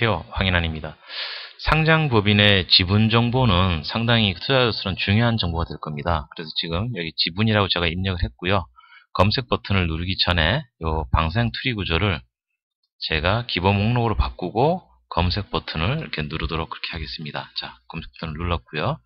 안녕하세요. 황인환입니다. 상장법인의 지분 정보는 상당히 투자자로서는 중요한 정보가 될 겁니다. 그래서 지금 여기 지분이라고 제가 입력을 했고요. 검색 버튼을 누르기 전에 이 방사형 트리 구조를 제가 기본 목록으로 바꾸고 검색 버튼을 이렇게 누르도록 그렇게 하겠습니다. 자, 검색 버튼을 눌렀고요.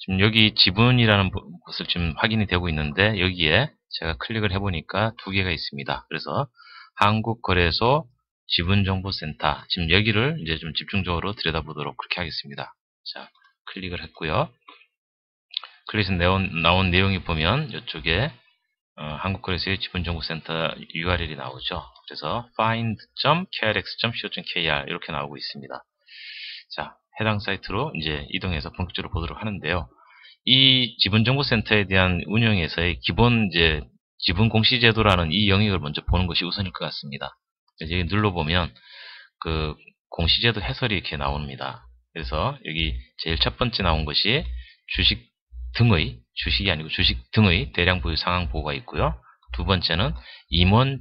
지금 여기 지분이라는 것을 지금 확인이 되고 있는데 여기에 제가 클릭을 해보니까 두 개가 있습니다. 그래서 한국거래소 지분정보센터, 지금 여기를 이제 좀 집중적으로 들여다보도록 그렇게 하겠습니다. 자, 클릭을 했고요. 그래서 나온 내용이 보면 이쪽에 한국거래소의 지분정보센터 URL이 나오죠. 그래서 find.krx.co.kr 이렇게 나오고 있습니다. 자, 해당 사이트로 이제 이동해서 본격적으로 보도록 하는데요. 이 지분정보센터에 대한 운영에서의 기본 이제 지분 공시제도라는 이 영역을 먼저 보는 것이 우선일 것 같습니다. 여기 눌러보면 그 공시제도 해설이 이렇게 나옵니다. 그래서 여기 제일 첫 번째 나온 것이 주식 등의, 주식이 아니고 주식 등의 대량 보유 상황 보고가 있고요. 두 번째는 임원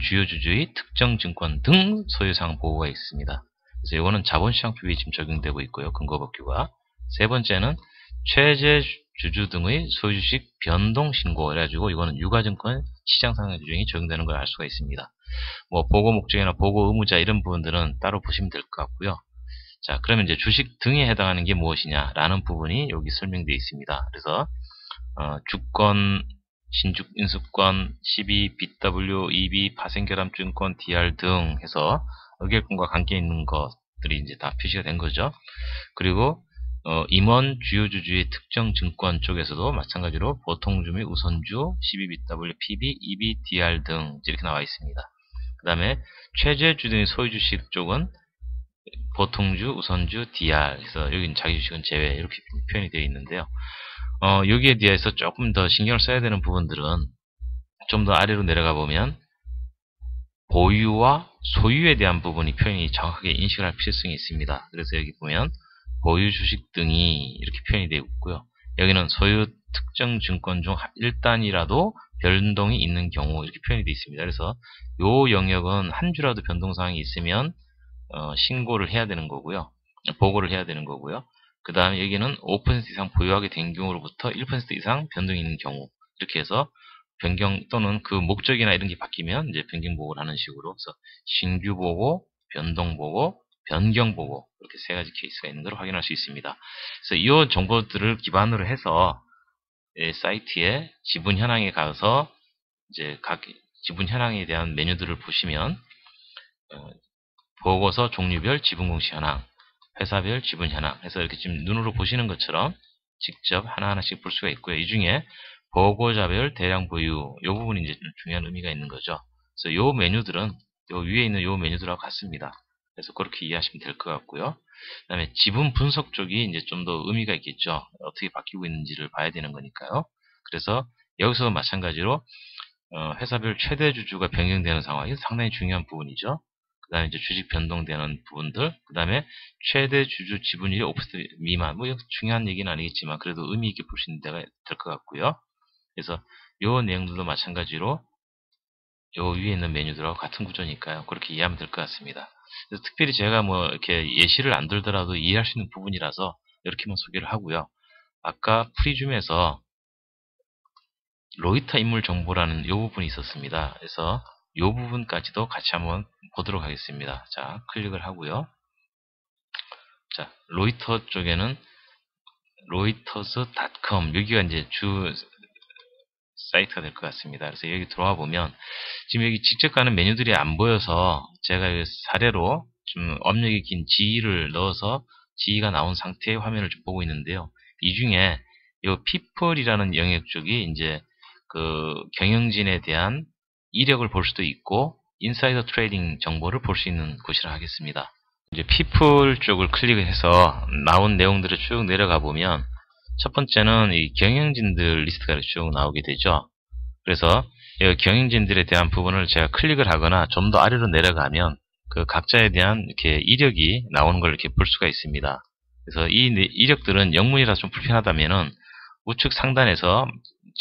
주요 주주의 특정 증권 등 소유 상황 보고가 있습니다. 그래서 이거는 자본시장법이 지금 적용되고 있고요. 근거법규가. 세 번째는 최재 주주 등의 소유주식 변동 신고 해가지고 이거는 유가증권 시장상황 규정이 적용되는 걸 알 수가 있습니다. 뭐 보고 목적이나 보고 의무자 이런 부분들은 따로 보시면 될 것 같고요. 자, 그러면 이제 주식 등에 해당하는 게 무엇이냐라는 부분이 여기 설명되어 있습니다. 그래서 주권, 신주 인수권, CB, BW, EB, 파생결함증권, DR 등 해서 의결권과 관계 있는 것들이 이제 다 표시가 된 거죠. 그리고 임원 주요주주의 특정 증권 쪽에서도 마찬가지로 보통주 및 우선주, CBBW, PB, EB, DR 등 이렇게 나와 있습니다. 그 다음에 최재주 등의 소유주식 쪽은 보통주, 우선주, DR 그래서 여기는 자기주식은 제외 이렇게 표현이 되어 있는데요. 여기에 대해서 조금 더 신경을 써야 되는 부분들은 좀 더 아래로 내려가 보면 보유와 소유에 대한 부분이 표현이 정확하게 인식을 할 필요성이 있습니다. 그래서 여기 보면 보유 주식 등이 이렇게 표현이 되어 있고요. 여기는 소유 특정 증권 중 일단이라도 변동이 있는 경우 이렇게 표현이 되어 있습니다. 그래서 이 영역은 한 주라도 변동사항이 있으면 신고를 해야 되는 거고요. 보고를 해야 되는 거고요. 그 다음에 여기는 5% 이상 보유하게 된 경우로부터 1% 이상 변동이 있는 경우 이렇게 해서 변경 또는 그 목적이나 이런 게 바뀌면 이제 변경 보고를 하는 식으로 그래서 신규 보고, 변동 보고, 변경 보고 이렇게 세 가지 케이스가 있는 걸 확인할 수 있습니다. 그래서 이 정보들을 기반으로 해서 사이트에 지분 현황에 가서 이제 각 지분 현황에 대한 메뉴들을 보시면 보고서 종류별 지분 공시 현황, 회사별 지분 현황 해서 이렇게 지금 눈으로 보시는 것처럼 직접 하나하나씩 볼 수가 있고요. 이 중에 보고자별 대량 보유 이 부분이 이제 좀 중요한 의미가 있는 거죠. 그래서 이 메뉴들은 요 위에 있는 이 메뉴들하고 같습니다. 그래서 그렇게 이해하시면 될 것 같고요. 그 다음에 지분 분석 쪽이 이제 좀 더 의미가 있겠죠. 어떻게 바뀌고 있는지를 봐야 되는 거니까요. 그래서 여기서도 마찬가지로 회사별 최대 주주가 변경되는 상황이 상당히 중요한 부분이죠. 그 다음에 이제 주식 변동되는 부분들, 그 다음에 최대 주주 지분율이 5% 미만, 뭐 중요한 얘기는 아니겠지만 그래도 의미 있게 보시는 데가 될 것 같고요. 그래서 요 내용들도 마찬가지로 요 위에 있는 메뉴들하고 같은 구조니까요. 그렇게 이해하면 될 것 같습니다. 그래서 특별히 제가 뭐 이렇게 예시를 안 들더라도 이해할 수 있는 부분이라서 이렇게만 소개를 하고요. 아까 프리즘에서 로이터 인물 정보라는 요 부분이 있었습니다. 그래서 요 부분까지도 같이 한번 보도록 하겠습니다. 자, 클릭을 하고요. 자, 로이터 쪽에는 reuters.com 여기가 이제 주 사이트가 될 것 같습니다. 그래서 여기 들어와 보면 지금 여기 직접 가는 메뉴들이 안 보여서 제가 사례로 좀 업력이 긴 지위를 넣어서 지위가 나온 상태의 화면을 좀 보고 있는데요. 이 중에 이 people이라는 영역 쪽이 이제 그 경영진에 대한 이력을 볼 수도 있고 인사이더 트레이딩 정보를 볼 수 있는 곳이라 하겠습니다. 이제 people 쪽을 클릭을 해서 나온 내용들을 쭉 내려가 보면 첫 번째는 이 경영진들 리스트가 쭉 나오게 되죠. 그래서 이 경영진들에 대한 부분을 제가 클릭을 하거나 좀 더 아래로 내려가면 그 각자에 대한 이렇게 이력이 나오는 걸 이렇게 볼 수가 있습니다. 그래서 이 이력들은 영문이라 좀 불편하다면은 우측 상단에서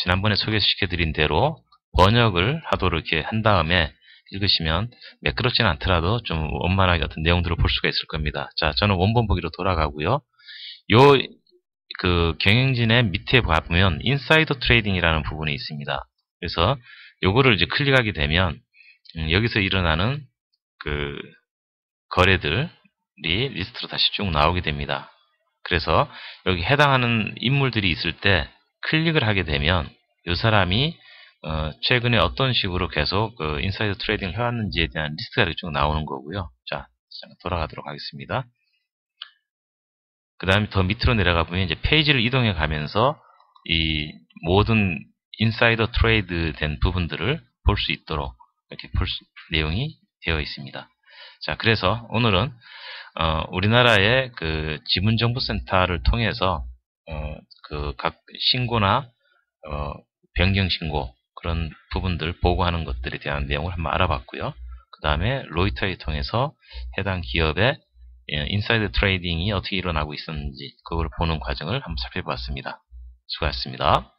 지난번에 소개시켜드린 대로 번역을 하도록 이렇게 한 다음에 읽으시면 매끄럽지는 않더라도 좀 원만하게 어떤 내용들을 볼 수가 있을 겁니다. 자, 저는 원본 보기로 돌아가고요. 요 그 경영진의 밑에 보면 인사이더 트레이딩이라는 부분이 있습니다. 그래서 요거를 이제 클릭하게 되면 여기서 일어나는 그 거래들이 리스트로 다시 쭉 나오게 됩니다. 그래서 여기 해당하는 인물들이 있을 때 클릭을 하게 되면 이 사람이 최근에 어떤 식으로 계속 인사이더 트레이딩을 해왔는지에 대한 리스트가 이렇게 쭉 나오는 거고요. 자, 돌아가도록 하겠습니다. 그 다음에 더 밑으로 내려가 보면 이제 페이지를 이동해 가면서 이 모든 인사이더 트레이드 된 부분들을 볼 수 있도록 이렇게 내용이 되어 있습니다. 자, 그래서 오늘은 우리나라의 그 지문정보센터를 통해서 그 각 신고나 변경 신고 그런 부분들 보고하는 것들에 대한 내용을 한번 알아봤고요. 그 다음에 로이터를 통해서 해당 기업의 인사이드 트레이딩이 어떻게 일어나고 있었는지 그걸 보는 과정을 한번 살펴봤습니다. 수고하셨습니다.